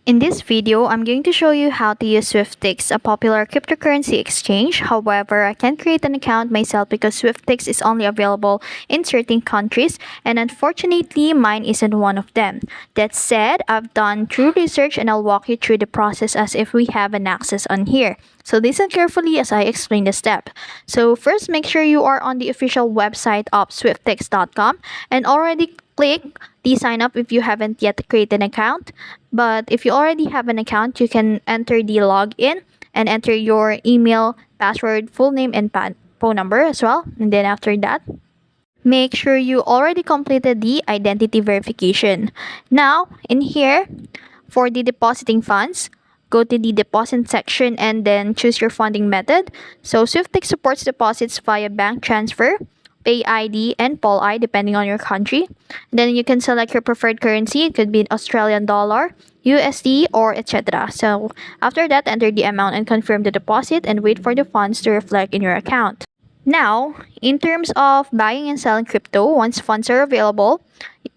In this video, I'm going to show you how to use Swyftx, a popular cryptocurrency exchange. However, I can't create an account myself because Swyftx is only available in certain countries, and unfortunately, mine isn't one of them. That said, I've done true research and I'll walk you through the process as if we have an access on here. So listen carefully as I explain the step. So first, make sure you are on the official website of swyftx.com and already click the sign up if you haven't yet created an account. But if you already have an account, you can enter the login and enter your email, password, full name, and phone number as well. And then after that, make sure you already completed the identity verification. Now, in here, for the depositing funds, go to the deposit section and then choose your funding method. So Swyftx supports deposits via bank transfer, Pay ID, and POL-I depending on your country. Then you can select your preferred currency. It could be Australian dollar, USD, or etc. So after that, enter the amount and confirm the deposit and wait for the funds to reflect in your account. Now, in terms of buying and selling crypto, once funds are available,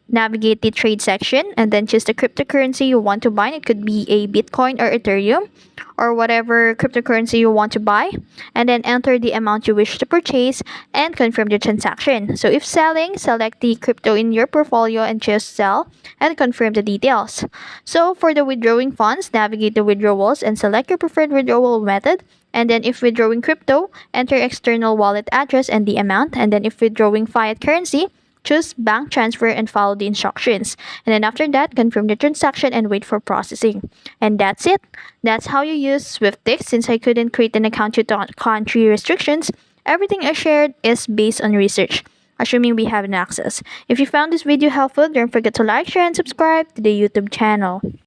navigate the trade section and then choose the cryptocurrency you want to buy. It could be a Bitcoin or Ethereum or whatever cryptocurrency you want to buy, and then enter the amount you wish to purchase and confirm the transaction. So if selling, select the crypto in your portfolio and choose sell and confirm the details. So for the withdrawing funds, navigate the withdrawals and select your preferred withdrawal method. And then if withdrawing crypto, enter external wallet address and the amount. And then if withdrawing fiat currency, choose bank transfer and follow the instructions. And then after that, confirm the transaction and wait for processing. And that's it. That's how you use Swyftx. Since I couldn't create an account due to country restrictions, everything I shared is based on research, assuming we have an access. If you found this video helpful, don't forget to like, share, and subscribe to the YouTube channel.